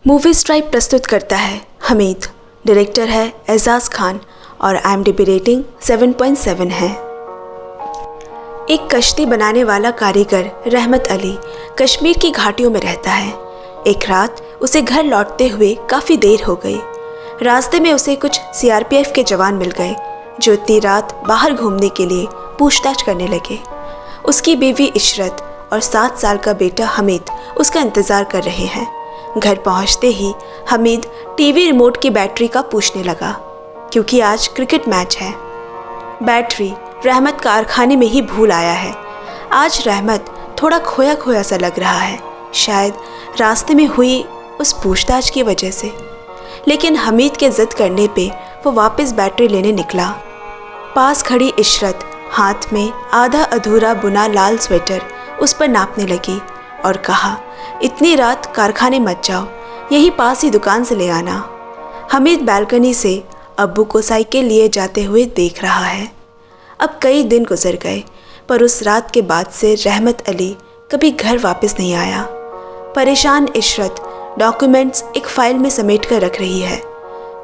Movie stripe प्रस्तुत करता है हमीद, डायरेक्टर है एजाज खान और IMDb रेटिंग 7.7 है। एक कश्ती बनाने वाला कारीगर रहमत अली कश्मीर की घाटियों में रहता है। एक रात उसे घर लौटते हुए काफ़ी देर हो गई। रास्ते में उसे कुछ CRPF के जवान मिल गए जो इतनी रात बाहर घूमने के लिए पूछताछ करने लगे। उसकी बीवी इशरत और 7 साल का बेटा हमीद उसका इंतज़ार कर रहे हैं। घर पहुंचते ही हमीद टीवी रिमोट की बैटरी का पूछने लगा क्योंकि आज क्रिकेट मैच है। बैटरी रहमत कारखाने में ही भूल आया है। आज रहमत थोड़ा खोया खोया सा लग रहा है, शायद रास्ते में हुई उस पूछताछ की वजह से। लेकिन हमीद के ज़िद करने पे वो वापस बैटरी लेने निकला। पास खड़ी इशरत हाथ में आधा अधूरा बुना लाल स्वेटर उस पर नापने लगी और कहा, इतनी रात कारखाने मत जाओ, यही पास ही दुकान से ले आना। हमीद बालकनी से अब्बू को साइकिल लिए जाते हुए देख रहा है। अब कई दिन गुजर गए पर उस रात के बाद से रहमत अली कभी घर वापस नहीं आया। परेशान इशरत डॉक्यूमेंट्स एक फ़ाइल में समेट कर रख रही है।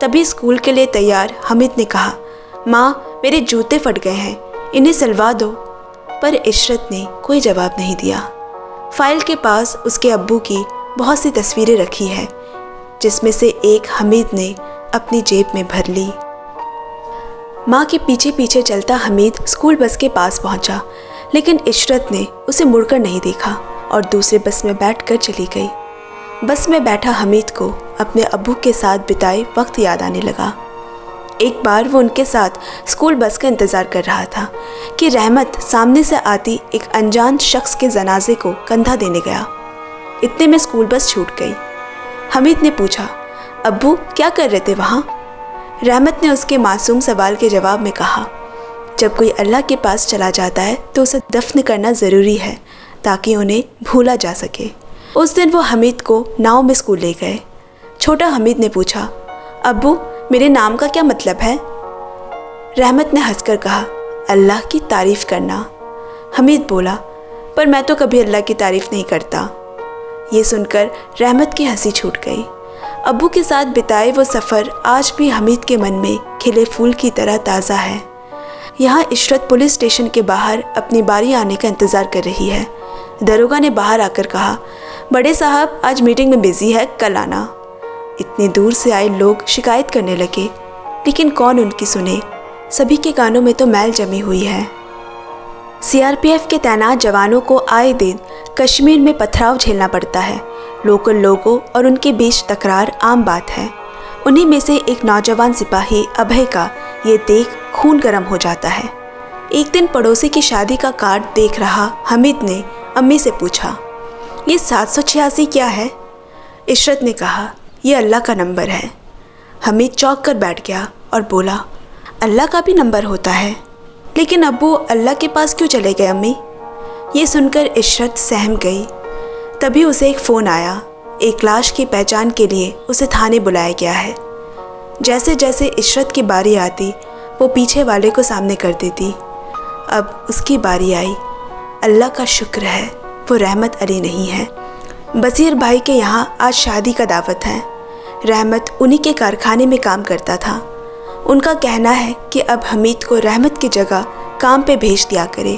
तभी स्कूल के लिए तैयार हमीद ने कहा, माँ मेरे जूते फट गए हैं, इन्हें सिलवा दो। पर इशरत ने कोई जवाब नहीं दिया। फाइल के पास उसके अब्बू की बहुत सी तस्वीरें रखी है जिसमें से एक हमीद ने अपनी जेब में भर ली। माँ के पीछे पीछे चलता हमीद स्कूल बस के पास पहुंचा, लेकिन इशरत ने उसे मुड़कर नहीं देखा और दूसरे बस में बैठकर चली गई। बस में बैठा हमीद को अपने अब्बू के साथ बिताए वक्त याद आने लगा। एक बार वो उनके साथ स्कूल बस का इंतज़ार कर रहा था कि रहमत सामने से आती एक अनजान शख्स के जनाजे को कंधा देने गया। इतने में स्कूल बस छूट गई। हमीद ने पूछा, अब्बू क्या कर रहे थे वहाँ? रहमत ने उसके मासूम सवाल के जवाब में कहा, जब कोई अल्लाह के पास चला जाता है तो उसे दफन करना ज़रूरी है ताकि उन्हें भूला जा सके। उस दिन वो हमीद को नाव में स्कूल ले गए। छोटा हमीद ने पूछा, अब्बू मेरे नाम का क्या मतलब है? रहमत ने हंसकर कहा, अल्लाह की तारीफ़ करना। हमीद बोला, पर मैं तो कभी अल्लाह की तारीफ़ नहीं करता। ये सुनकर रहमत की हंसी छूट गई। अब्बू के साथ बिताए वो सफ़र आज भी हमीद के मन में खिले फूल की तरह ताज़ा है। यहाँ इशरत पुलिस स्टेशन के बाहर अपनी बारी आने का इंतज़ार कर रही है। दरोगा ने बाहर आकर कहा, बड़े साहब आज मीटिंग में बिज़ी है, कल आना। इतनी दूर से आए लोग शिकायत करने लगे, लेकिन कौन उनकी सुने? सभी के कानों में तो मैल जमी हुई है। CRPF के तैनात जवानों को आए दिन कश्मीर में पथराव झेलना पड़ता है। लोकल लोगों और उनके बीच तकरार आम बात है। उन्हीं में से एक नौजवान सिपाही अभय का ये देख खून गर्म हो जाता है। एक दिन पड़ोसी की शादी का कार्ड देख रहा हमीद ने अम्मी से पूछा, ये 786 क्या है? इशरत ने कहा, ये अल्लाह का नंबर है। हमीद चौंक कर बैठ गया और बोला, अल्लाह का भी नंबर होता है? लेकिन अब्बू अल्लाह के पास क्यों चले गए अम्मी? ये सुनकर इशरत सहम गई। तभी उसे एक फ़ोन आया। एक लाश की पहचान के लिए उसे थाने बुलाया गया है। जैसे जैसे इशरत की बारी आती वो पीछे वाले को सामने कर देती। अब उसकी बारी आई। अल्लाह का शुक्र है वो रहमत अली नहीं है। बसीर भाई के यहाँ आज शादी का दावत है। रहमत उन्हीं के कारखाने में काम करता था। उनका कहना है कि अब हमीद को रहमत की जगह काम पे भेज दिया करे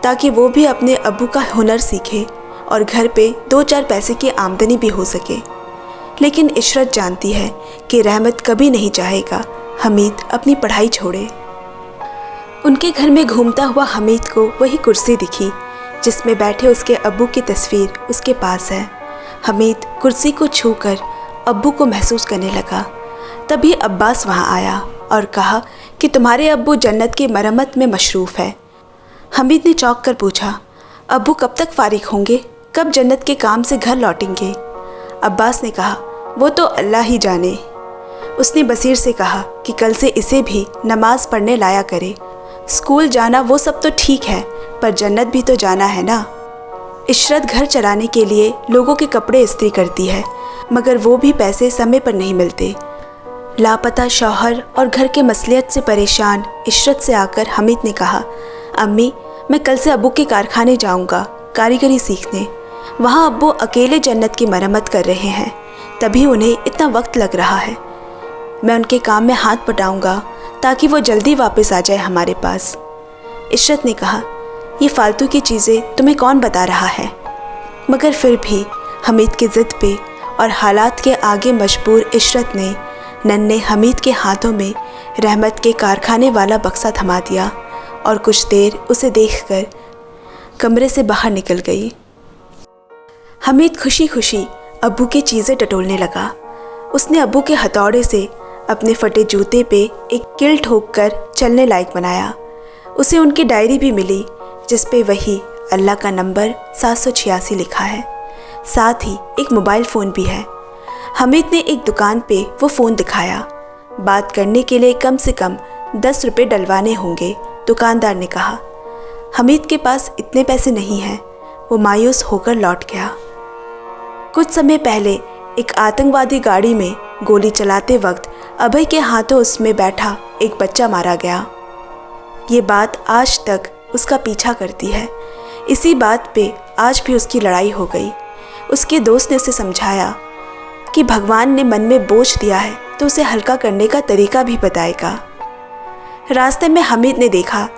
ताकि वो भी अपने अब्बू का हुनर सीखे और घर पे 2-4 पैसे की आमदनी भी हो सके। लेकिन इशरत जानती है कि रहमत कभी नहीं चाहेगा हमीद अपनी पढ़ाई छोड़े। उनके घर में घूमता हुआ हमीद को वही कुर्सी दिखी जिसमें बैठे उसके अब्बू की तस्वीर उसके पास है। हमीद कुर्सी को छूकर अब्बू को महसूस करने लगा। तभी अब्बास वहाँ आया और कहा कि तुम्हारे अब्बू जन्नत की मरम्मत में मशरूफ़ है। हमीद ने चौंक कर पूछा, अब्बू कब तक फारिग होंगे? कब जन्नत के काम से घर लौटेंगे? अब्बास ने कहा, वो तो अल्लाह ही जाने। उसने बसीर से कहा कि कल से इसे भी नमाज पढ़ने लाया करे। स्कूल जाना वो सब तो ठीक है, पर जन्नत भी तो जाना है ना। इशरत घर चलाने के लिए लोगों के कपड़े इस्त्री करती है, मगर वो भी पैसे समय पर नहीं मिलते। लापता शौहर और घर के मसलियत से परेशान इशरत से आकर हमीद ने कहा, अम्मी मैं कल से अब्बू के कारखाने जाऊंगा कारीगरी सीखने। वहाँ अब्बू अकेले जन्नत की मरम्मत कर रहे हैं। तभी उन्हें इतना वक्त लग रहा है। मैं उनके काम में हाथ बटाऊंगा ताकि वो जल्दी वापस आ जाए हमारे पास। इशरत ने कहा, ये फालतू की चीज़ें तुम्हें कौन बता रहा है? मगर फिर भी हमीद की ज़िद पे और हालात के आगे मजबूर इशरत ने नन्हे हमीद के हाथों में रहमत के कारखाने वाला बक्सा थमा दिया और कुछ देर उसे देखकर कमरे से बाहर निकल गई। हमीद खुशी खुशी अब्बू की चीज़ें टटोलने लगा। उसने अब्बू के हथौड़े से अपने फटे जूते पे एक किल ठोक कर चलने लायक बनाया। उसे उनकी डायरी भी मिली जिस पे वही अल्लाह का नंबर 786 लिखा है। साथ ही एक मोबाइल फ़ोन भी है। हमीद ने एक दुकान पे वो फ़ोन दिखाया। बात करने के लिए कम से कम 10 रुपये डलवाने होंगे, दुकानदार ने कहा। हमीद के पास इतने पैसे नहीं हैं। वो मायूस होकर लौट गया। कुछ समय पहले एक आतंकवादी गाड़ी में गोली चलाते वक्त अभय के हाथों उसमें बैठा एक बच्चा मारा गया। ये बात आज तक उसका पीछा करती है। इसी बात पे आज भी उसकी लड़ाई हो गई। उसके दोस्त ने उसे समझाया कि भगवान ने मन में बोझ दिया है तो उसे हल्का करने का तरीका भी बताएगा। रास्ते में हमीद ने देखा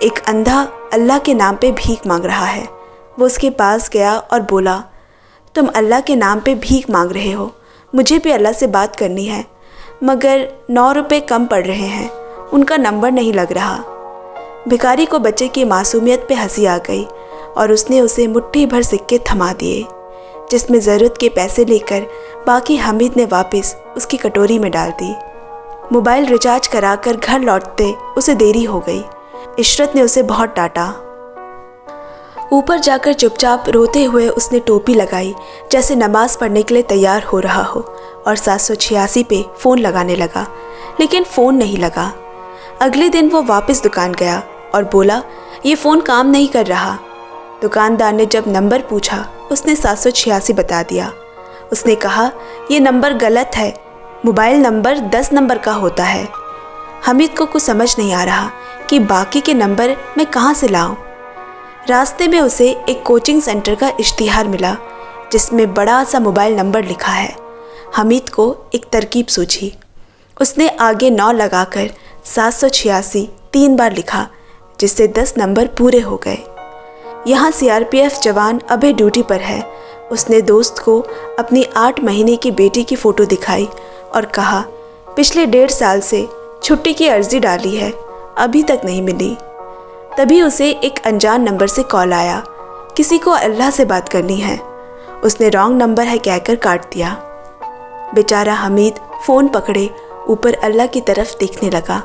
एक अंधा अल्लाह के नाम पे भीख मांग रहा है। वो उसके पास गया और बोला, तुम अल्लाह के नाम पे भीख मांग रहे हो, मुझे भी अल्लाह से बात करनी है, मगर 9 रुपये कम पड़ रहे हैं, उनका नंबर नहीं लग रहा। भिखारी को बच्चे की मासूमियत पे हंसी आ गई और उसने उसे मुट्ठी भर सिक्के थमा दिए, जिसमें ज़रूरत के पैसे लेकर बाकी हमीद ने वापस उसकी कटोरी में डाल दी। मोबाइल रिचार्ज कराकर घर लौटते उसे देरी हो गई। इशरत ने उसे बहुत डांटा। ऊपर जाकर चुपचाप रोते हुए उसने टोपी लगाई जैसे नमाज पढ़ने के लिए तैयार हो रहा हो और 786 पे फ़ोन लगाने लगा, लेकिन फ़ोन नहीं लगा। अगले दिन वो वापस दुकान गया और बोला, ये फ़ोन काम नहीं कर रहा। दुकानदार ने जब नंबर पूछा उसने 786 बता दिया। उसने कहा, ये नंबर गलत है, मोबाइल नंबर 10 नंबर का होता है। हमीद को कुछ समझ नहीं आ रहा कि बाकी के नंबर मैं कहाँ से लाऊं। रास्ते में उसे एक कोचिंग सेंटर का इश्तिहार मिला जिसमें बड़ा सा मोबाइल नंबर लिखा है। हमीद को एक तरकीब सूझी। उसने आगे 9 लगाकर 786 3 बार लिखा, जिससे 10 नंबर पूरे हो गए। यहाँ CRPF जवान अभय ड्यूटी पर है। उसने दोस्त को अपनी 8 महीने की बेटी की फ़ोटो दिखाई और कहा, पिछले 1.5 साल से छुट्टी की अर्जी डाली है, अभी तक नहीं मिली। तभी उसे एक अनजान नंबर से कॉल आया, किसी को अल्लाह से बात करनी है। उसने रॉन्ग नंबर है कहकर काट दिया। बेचारा हमीद फ़ोन पकड़े ऊपर अल्लाह की तरफ देखने लगा।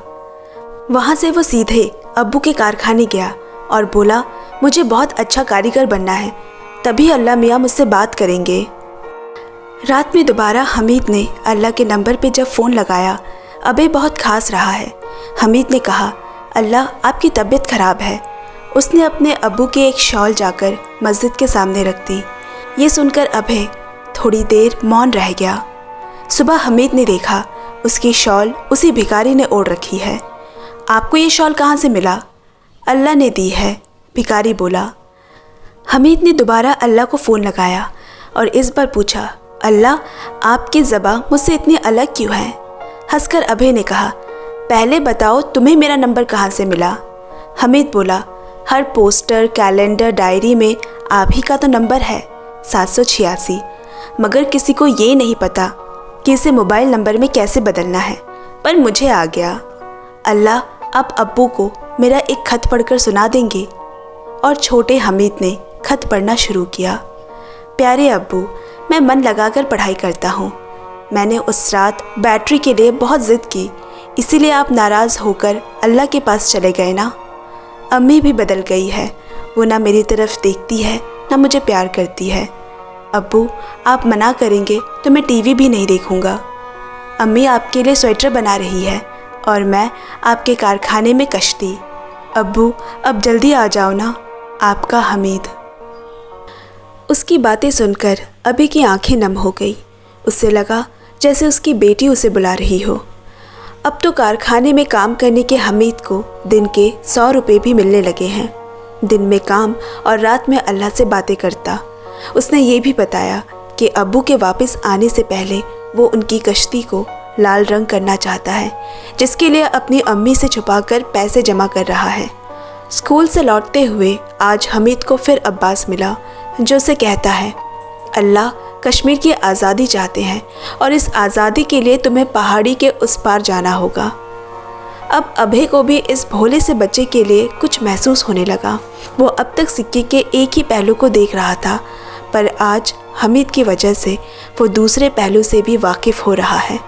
वहाँ से वो सीधे अब्बू के कारखाने गया और बोला, मुझे बहुत अच्छा कारीगर बनना है, तभी अल्लाह मियाँ मुझसे बात करेंगे। रात में दोबारा हमीद ने अल्लाह के नंबर पे जब फ़ोन लगाया, अबे बहुत खास रहा है। हमीद ने कहा, अल्लाह आपकी तबीयत ख़राब है। उसने अपने अब्बू की एक शॉल जाकर मस्जिद के सामने रख दी। ये सुनकर अभय थोड़ी देर मौन रह गया। सुबह हमीद ने देखा उसकी शॉल उसी भिखारी ने ओढ़ रखी है। आपको ये शॉल कहाँ से मिला? अल्लाह ने दी है, भिखारी बोला। हमीद ने दोबारा अल्लाह को फ़ोन लगाया और इस बार पूछा, अल्लाह आपकी ज़बान मुझसे इतनी अलग क्यों है? हंसकर अभय ने कहा, पहले बताओ तुम्हें मेरा नंबर कहाँ से मिला? हमीद बोला, हर पोस्टर, कैलेंडर, डायरी में आप ही का तो नंबर है 786, मगर किसी को ये नहीं पता कि इसे मोबाइल नंबर में कैसे बदलना है, पर मुझे आ गया। अल्लाह आप अब्बू को मेरा एक खत पढ़कर सुना देंगे? और छोटे हमीद ने खत पढ़ना शुरू किया। प्यारे अब्बू, मैं मन लगाकर पढ़ाई करता हूँ। मैंने उस रात बैटरी के लिए बहुत ज़िद की, इसीलिए आप नाराज़ होकर अल्लाह के पास चले गए ना। अम्मी भी बदल गई है, वो ना मेरी तरफ देखती है ना मुझे प्यार करती है। अब्बू आप मना करेंगे तो मैं टीवी भी नहीं देखूँगा। अम्मी आपके लिए स्वेटर बना रही है और मैं आपके कारखाने में कश्ती। अब्बू अब जल्दी आ जाओ ना, आपका हमीद। उसकी बातें सुनकर अभी की आंखें नम हो गई। उससे लगा जैसे उसकी बेटी उसे बुला रही हो। अब तो कारखाने में काम करने के हमीद को दिन के 100 रुपये भी मिलने लगे हैं। दिन में काम और रात में अल्लाह से बातें करता। उसने ये भी बताया कि अब्बू के वापस आने से पहले वो उनकी कश्ती को लाल रंग करना चाहता है, जिसके लिए अपनी अम्मी से छुपाकर पैसे जमा कर रहा है। स्कूल से लौटते हुए आज हमीद को फिर अब्बास मिला, जो उसे कहता है, अल्लाह कश्मीर की आज़ादी चाहते हैं और इस आज़ादी के लिए तुम्हें पहाड़ी के उस पार जाना होगा। अब अभय को भी इस भोले से बच्चे के लिए कुछ महसूस होने लगा। वो अब तक सिक्के के एक ही पहलू को देख रहा था, पर आज हमीद की वजह से वो दूसरे पहलू से भी वाकिफ़ हो रहा है।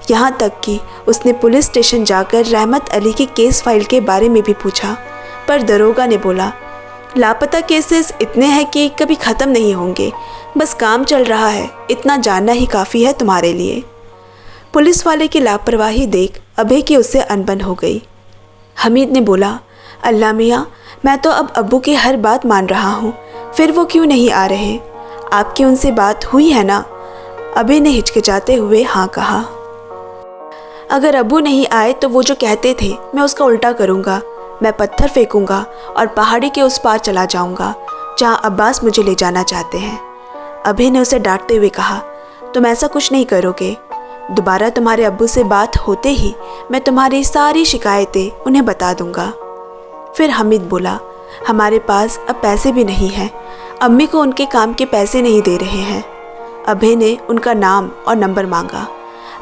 यहाँ तक कि उसने पुलिस स्टेशन जाकर रहमत अली के केस फाइल के बारे में भी पूछा, पर दरोगा ने बोला, लापता केसेस इतने हैं कि कभी ख़त्म नहीं होंगे, बस काम चल रहा है, इतना जानना ही काफ़ी है तुम्हारे लिए। पुलिस वाले की लापरवाही देख अभय की उससे अनबन हो गई। हमीद ने बोला, अल्लाह मियाँ, मैं तो अब अब्बू की हर बात मान रहा हूँ, फिर वो क्यों नहीं आ रहे? आपकी उनसे बात हुई है ना? अभय ने हिचकिचाते हुए हाँ कहा। अगर अब्बू नहीं आए तो वो जो कहते थे मैं उसका उल्टा करूँगा। मैं पत्थर फेंकूंगा और पहाड़ी के उस पार चला जाऊंगा जहां अब्बास मुझे ले जाना चाहते हैं। अभय ने उसे डांटते हुए कहा, तुम ऐसा कुछ नहीं करोगे। दोबारा तुम्हारे अब्बू से बात होते ही मैं तुम्हारी सारी शिकायतें उन्हें बता दूंगा। फिर हमीद बोला, हमारे पास अब पैसे भी नहीं हैं, अम्मी को उनके काम के पैसे नहीं दे रहे हैं। अभय ने उनका नाम और नंबर मांगा।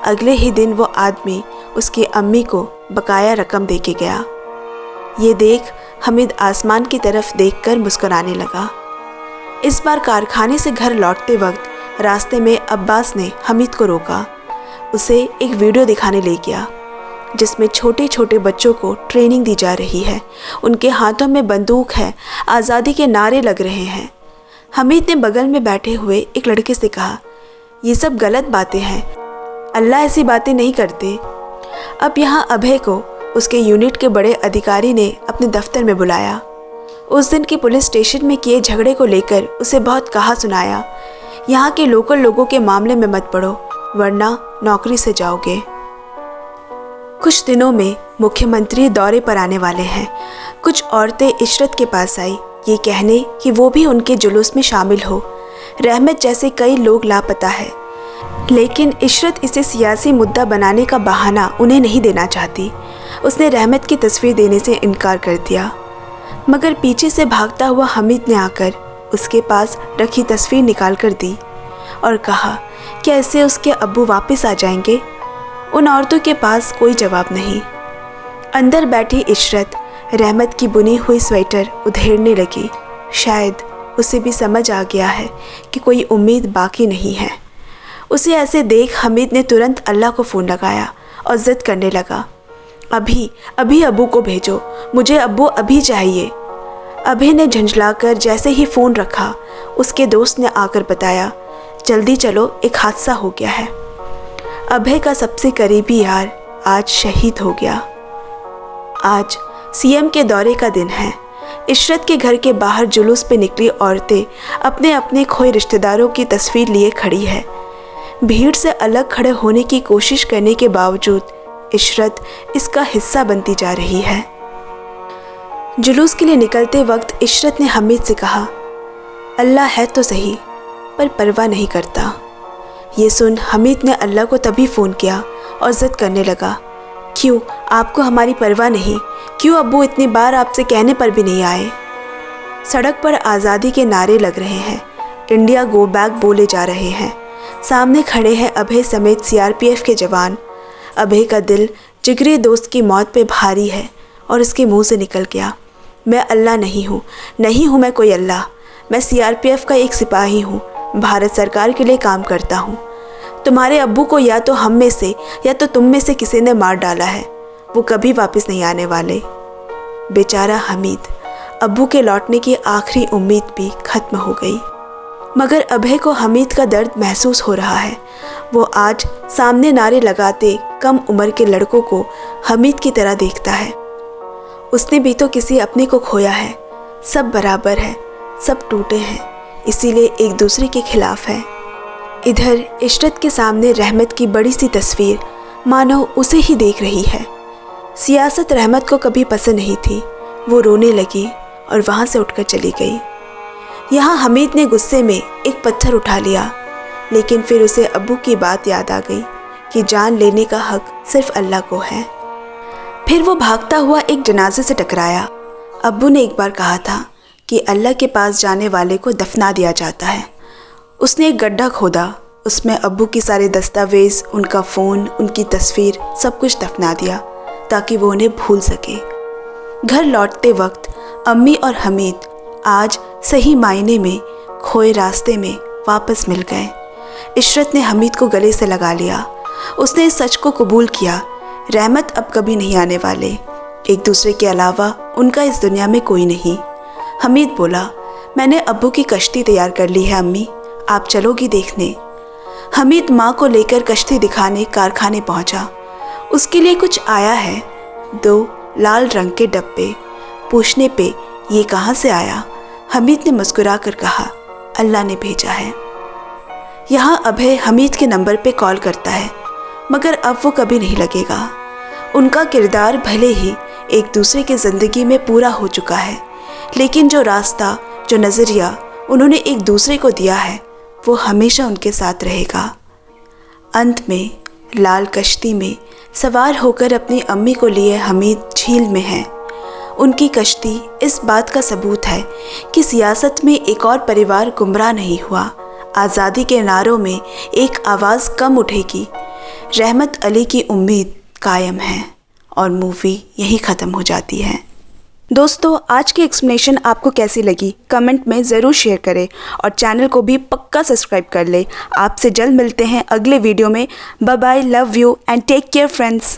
अगले ही दिन वो आदमी उसकी अम्मी को बकाया रकम दे के गया। ये देख हमीद आसमान की तरफ देखकर मुस्कुराने लगा। इस बार कारखाने से घर लौटते वक्त रास्ते में अब्बास ने हमीद को रोका। उसे एक वीडियो दिखाने ले गया जिसमें छोटे छोटे बच्चों को ट्रेनिंग दी जा रही है। उनके हाथों में बंदूक है, आज़ादी के नारे लग रहे हैं। हमीद ने बगल में बैठे हुए एक लड़के से कहा, ये सब गलत बातें हैं, अल्लाह ऐसी बातें नहीं करते। अब यहाँ अभय को उसके यूनिट के बड़े अधिकारी ने अपने दफ्तर में बुलाया। उस दिन के पुलिस स्टेशन में किए झगड़े को लेकर उसे बहुत कहा सुनाया, यहाँ के लोकल लोगों के मामले में मत पड़ो वरना नौकरी से जाओगे। कुछ दिनों में मुख्यमंत्री दौरे पर आने वाले हैं। कुछ औरतें इशरत के पास आई ये कहने कि वो भी उनके जुलूस में शामिल हो। रहमत जैसे कई लोग लापता है, लेकिन इशरत इसे सियासी मुद्दा बनाने का बहाना उन्हें नहीं देना चाहती। उसने रहमत की तस्वीर देने से इनकार कर दिया, मगर पीछे से भागता हुआ हमीद ने आकर उसके पास रखी तस्वीर निकाल कर दी और कहा, क्या इससे उसके अब्बू वापस आ जाएंगे? उन औरतों के पास कोई जवाब नहीं। अंदर बैठी इशरत रहमत की बुनी हुई स्वेटर उधेड़ने लगी। शायद उसे भी समझ आ गया है कि कोई उम्मीद बाकी नहीं है। उसे ऐसे देख हमीद ने तुरंत अल्लाह को फ़ोन लगाया और ज़िद करने लगा, अभी अभी अब्बू को भेजो, मुझे अब्बू अभी चाहिए। अभय ने झंझलाकर जैसे ही फ़ोन रखा, उसके दोस्त ने आकर बताया, जल्दी चलो, एक हादसा हो गया है। अभय का सबसे करीबी यार आज शहीद हो गया। आज सीएम के दौरे का दिन है। इशरत के घर के बाहर जुलूस पे निकली औरतें अपने अपने खोए रिश्तेदारों की तस्वीर लिए खड़ी है। भीड़ से अलग खड़े होने की कोशिश करने के बावजूद इशरत इसका हिस्सा बनती जा रही है। जुलूस के लिए निकलते वक्त इशरत ने हमीद से कहा, अल्लाह है तो सही पर परवाह नहीं करता। ये सुन हमीद ने अल्लाह को तभी फ़ोन किया और ज़िद करने लगा, क्यों आपको हमारी परवाह नहीं? क्यों अब्बू इतनी बार आपसे कहने पर भी नहीं आए? सड़क पर आज़ादी के नारे लग रहे हैं, इंडिया गो बैक बोले जा रहे हैं। सामने खड़े हैं अभय समेत सीआरपीएफ के जवान। अभय का दिल जिगरी दोस्त की मौत पे भारी है और उसके मुंह से निकल गया, मैं अल्लाह नहीं हूँ, नहीं हूँ मैं कोई अल्लाह। मैं सीआरपीएफ का एक सिपाही हूँ, भारत सरकार के लिए काम करता हूँ। तुम्हारे अब्बू को या तो हम में से या तो तुम में से किसी ने मार डाला है, वो कभी वापस नहीं आने वाले। बेचारा हमीद, अब्बू के लौटने की आखिरी उम्मीद भी खत्म हो गई। मगर अभय को हमीद का दर्द महसूस हो रहा है। वो आज सामने नारे लगाते कम उम्र के लड़कों को हमीद की तरह देखता है। उसने भी तो किसी अपने को खोया है। सब बराबर है, सब टूटे हैं, इसीलिए एक दूसरे के खिलाफ है। इधर इशरत के सामने रहमत की बड़ी सी तस्वीर मानो उसे ही देख रही है। सियासत रहमत को कभी पसंद नहीं थी। वो रोने लगी और वहाँ से उठकर चली गई। यहाँ हमीद ने गुस्से में एक पत्थर उठा लिया। लेकिन फिर उसे अब्बू की बात याद आ गई कि जान लेने का हक सिर्फ अल्लाह को है। फिर वो भागता हुआ एक जनाजे से टकराया। अब्बू ने एक बार कहा था कि अल्लाह के पास जाने वाले को दफना दिया जाता है। उसने एक गड्ढा खोदा, उसमें अब्बू की सारे दस्तावेज़, उनका फ़ोन, उनकी तस्वीर, सब कुछ दफना दिया ताकि वो उन्हें भूल सके। घर लौटते वक्त अम्मी और हमीद आज सही मायने में खोए रास्ते में वापस मिल गए। इशरत ने हमीद को गले से लगा लिया। उसने इस सच को कबूल किया, रहमत अब कभी नहीं आने वाले। एक दूसरे के अलावा उनका इस दुनिया में कोई नहीं। हमीद बोला, मैंने अब्बू की कश्ती तैयार कर ली है अम्मी, आप चलोगी देखने? हमीद माँ को लेकर कश्ती दिखाने कारखाने पहुँचा। उसके लिए कुछ आया है, 2 लाल रंग के डब्बे। पूछने पे ये कहाँ से आया, हमीद ने मुस्कुरा कर कहा, अल्लाह ने भेजा है। यहाँ अभय हमीद के नंबर पे कॉल करता है, मगर अब वो कभी नहीं लगेगा। उनका किरदार भले ही एक दूसरे की ज़िंदगी में पूरा हो चुका है, लेकिन जो रास्ता, जो नज़रिया उन्होंने एक दूसरे को दिया है वो हमेशा उनके साथ रहेगा। अंत में लाल कश्ती में सवार होकर अपनी अम्मी को लिए हमीद झील में है। उनकी कश्ती इस बात का सबूत है कि सियासत में एक और परिवार गुमराह नहीं हुआ। आज़ादी के नारों में एक आवाज़ कम उठेगी। रहमत अली की उम्मीद कायम है और मूवी यहीं ख़त्म हो जाती है। दोस्तों, आज की एक्सप्लेनेशन आपको कैसी लगी कमेंट में ज़रूर शेयर करें और चैनल को भी पक्का सब्सक्राइब कर ले। आपसे जल्द मिलते हैं अगले वीडियो में। Bye bye, love you and take care friends.